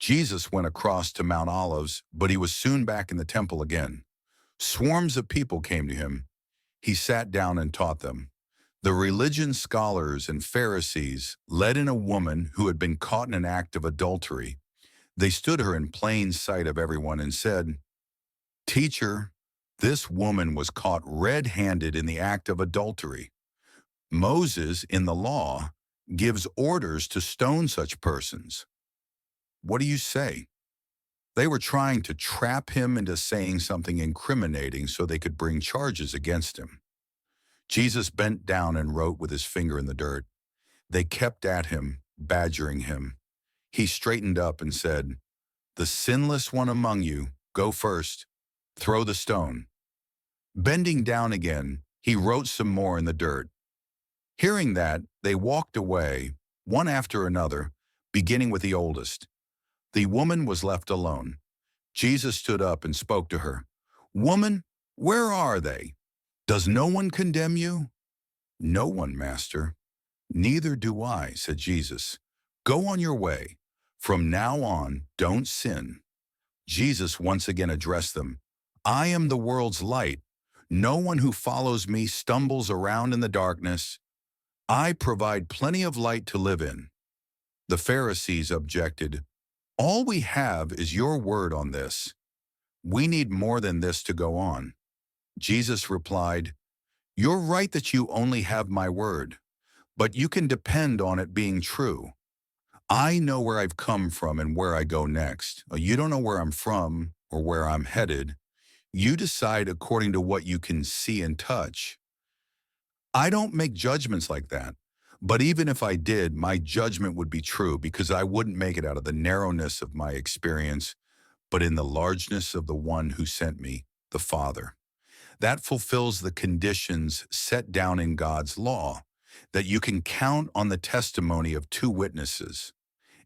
Jesus went across to Mount Olives, but he was soon back in the temple again. Swarms of people came to him. He sat down and taught them. The religion scholars and Pharisees led in a woman who had been caught in an act of adultery. They stood her in plain sight of everyone and said, "Teacher, this woman was caught red-handed in the act of adultery. Moses, in the law, gives orders to stone such persons. What do you say?" They were trying to trap him into saying something incriminating so they could bring charges against him. Jesus bent down and wrote with his finger in the dirt. They kept at him, badgering him. He straightened up and said, "The sinless one among you, go first. Throw the stone." Bending down again, he wrote some more in the dirt. Hearing that, they walked away, one after another, beginning with the oldest. The woman was left alone. Jesus stood up and spoke to her. "Woman, where are they? Does no one condemn you?" "No one, Master." "Neither do I," said Jesus. "Go on your way. From now on, don't sin." Jesus once again addressed them. "I am the world's light. No one who follows me stumbles around in the darkness. I provide plenty of light to live in." The Pharisees objected. "All we have is your word on this. We need more than this to go on." Jesus replied, "You're right that you only have my word, but you can depend on it being true. I know where I've come from and where I go next. You don't know where I'm from or where I'm headed. You decide according to what you can see and touch. I don't make judgments like that. But even if I did, my judgment would be true because I wouldn't make it out of the narrowness of my experience, but in the largeness of the one who sent me, the Father. That fulfills the conditions set down in God's law, that you can count on the testimony of two witnesses.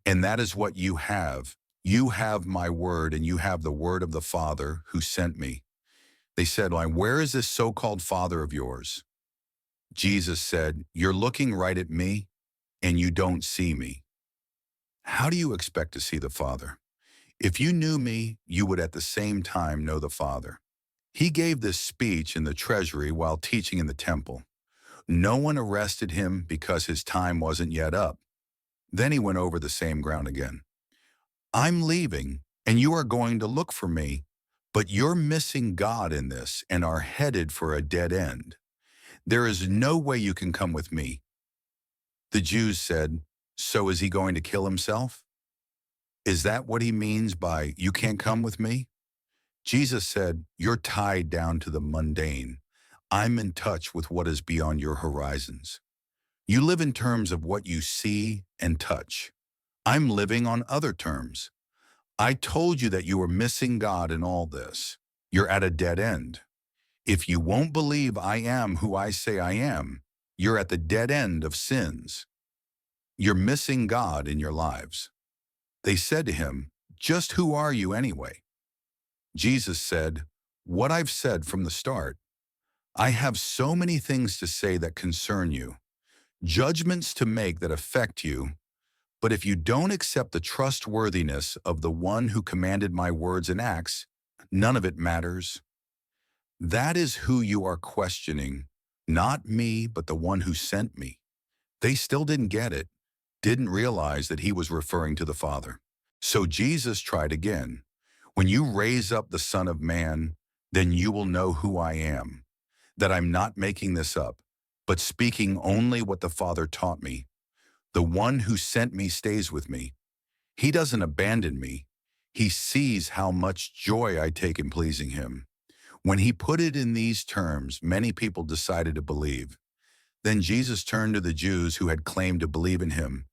And that is what you have. You have my word, and you have the word of the Father who sent me. They said, "Where is this so-called Father of yours?" Jesus said, "You're looking right at me, and you don't see me. How do you expect to see the Father? If you knew me, you would at the same time know the Father." He gave this speech in the treasury while teaching in the temple. No one arrested him because his time wasn't yet up. Then he went over the same ground again. "I'm leaving, and you are going to look for me, but you're missing God in this and are headed for a dead end. There is no way you can come with me." The Jews said, "So is he going to kill himself? Is that what he means by 'you can't come with me'?" Jesus said, "You're tied down to the mundane. I'm in touch with what is beyond your horizons. You live in terms of what you see and touch. I'm living on other terms. I told you that you were missing God in all this. You're at a dead end. If you won't believe I am who I say I am, you're at the dead end of sins. You're missing God in your lives." They said to him, "Just who are you anyway?" Jesus said, "What I've said from the start. I have so many things to say that concern you, judgments to make that affect you, but if you don't accept the trustworthiness of the one who commanded my words and acts, none of it matters. That is who you are questioning, not me, but the one who sent me." They still didn't get it, didn't realize that he was referring to the Father. So Jesus tried again. "When you raise up the Son of Man, then you will know who I am, that I'm not making this up, but speaking only what the Father taught me. The one who sent me stays with me. He doesn't abandon me. He sees how much joy I take in pleasing him." When he put it in these terms, many people decided to believe. Then Jesus turned to the Jews who had claimed to believe in him.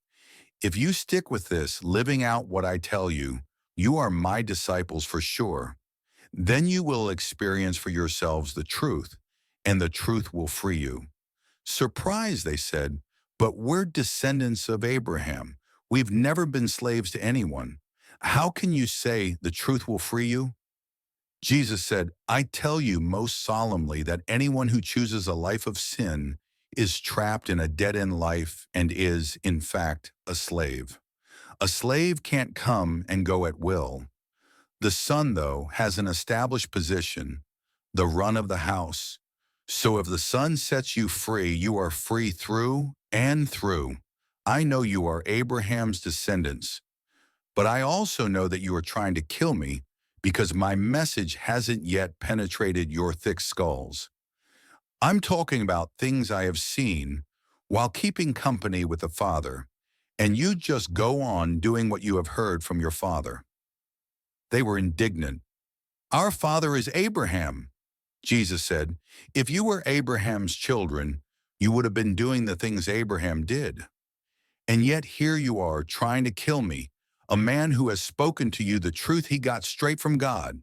"If you stick with this, living out what I tell you, you are my disciples for sure. Then you will experience for yourselves the truth, and the truth will free you." Surprised, they said, "But we're descendants of Abraham. We've never been slaves to anyone. How can you say the truth will free you?" Jesus said, "I tell you most solemnly that anyone who chooses a life of sin is trapped in a dead-end life and is, in fact, a slave. A slave can't come and go at will. The son, though, has an established position, the run of the house. So if the son sets you free, you are free through and through. I know you are Abraham's descendants, but I also know that you are trying to kill me because my message hasn't yet penetrated your thick skulls. I'm talking about things I have seen while keeping company with the Father, and you just go on doing what you have heard from your father. They were indignant. Our father is Abraham. Jesus said, if you were Abraham's children, you would have been doing the things Abraham did. And yet here you are trying to kill me, a man who has spoken to you the truth he got straight from God.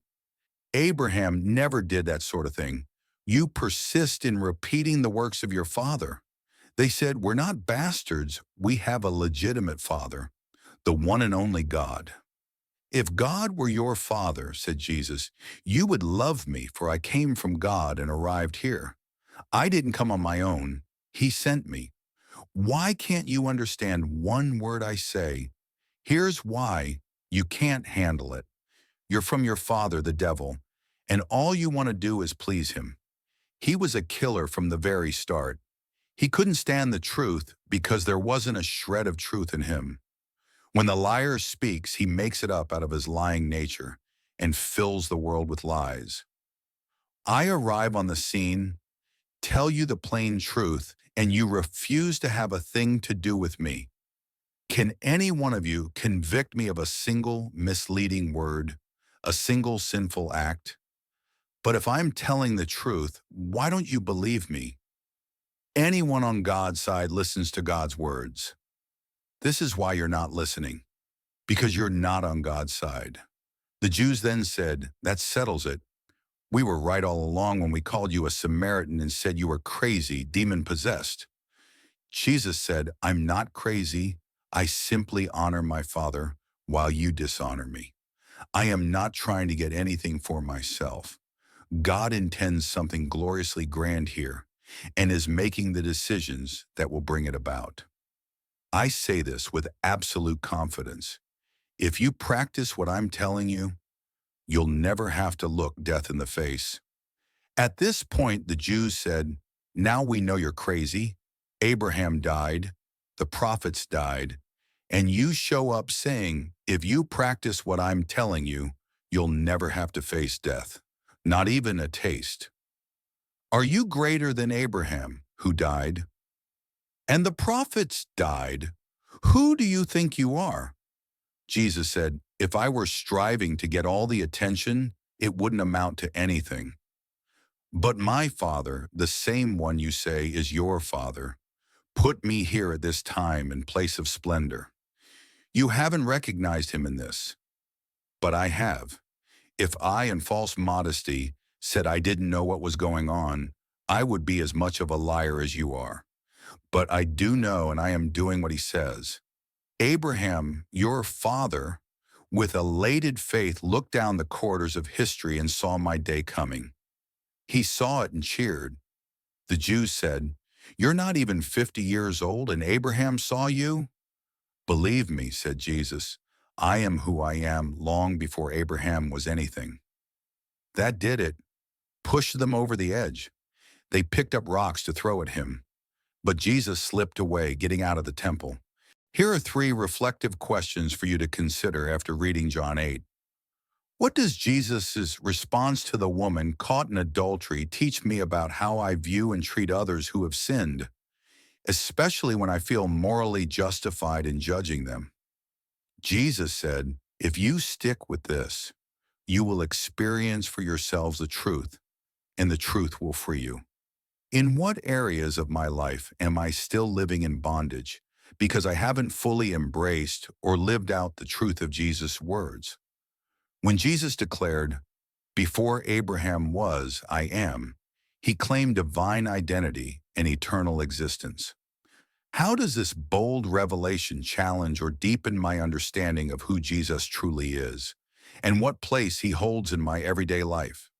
Abraham never did that sort of thing. You persist in repeating the works of your father. They said, we're not bastards. We have a legitimate father, the one and only God. If God were your father, said Jesus, you would love me, for I came from God and arrived here. I didn't come on my own. He sent me. Why can't you understand one word I say? Here's why you can't handle it. You're from your father, the devil, and all you want to do is please him. He was a killer from the very start. He couldn't stand the truth because there wasn't a shred of truth in him. When the liar speaks, he makes it up out of his lying nature and fills the world with lies. I arrive on the scene, tell you the plain truth, and you refuse to have a thing to do with me. Can any one of you convict me of a single misleading word, a single sinful act? But if I'm telling the truth, why don't you believe me? Anyone on God's side listens to God's words. This is why you're not listening, because you're not on God's side. The Jews then said, that settles it. We were right all along when we called you a Samaritan and said you were crazy, demon-possessed. Jesus said, I'm not crazy. I simply honor my Father while you dishonor me. I am not trying to get anything for myself. God intends something gloriously grand here and is making the decisions that will bring it about. I say this with absolute confidence. If you practice what I'm telling you, you'll never have to look death in the face. At this point, the Jews said, now we know you're crazy. Abraham died, the prophets died, and you show up saying, if you practice what I'm telling you, you'll never have to face death, not even a taste. Are you greater than Abraham, who died? And the prophets died. Who do you think you are? Jesus said, if I were striving to get all the attention, it wouldn't amount to anything. But my Father, the same one you say is your Father, put me here at this time in place of splendor. You haven't recognized him in this, but I have. If I, in false modesty, said I didn't know what was going on, I would be as much of a liar as you are. But I do know, and I am doing what he says. Abraham, your father, with elated faith, looked down the corridors of history and saw my day coming. He saw it and cheered. The Jews said, you're not even 50 years old, and Abraham saw you? Believe me, said Jesus, I am who I am long before Abraham was anything. That did it. Pushed them over the edge. They picked up rocks to throw at him. But Jesus slipped away, getting out of the temple. Here are 3 reflective questions for you to consider after reading John 8. What does Jesus' response to the woman caught in adultery teach me about how I view and treat others who have sinned, especially when I feel morally justified in judging them? Jesus said, if you stick with this, you will experience for yourselves the truth, and the truth will free you. In what areas of my life am I still living in bondage because I haven't fully embraced or lived out the truth of Jesus' words? When Jesus declared, before Abraham was, I am, he claimed divine identity and eternal existence. How does this bold revelation challenge or deepen my understanding of who Jesus truly is and what place he holds in my everyday life?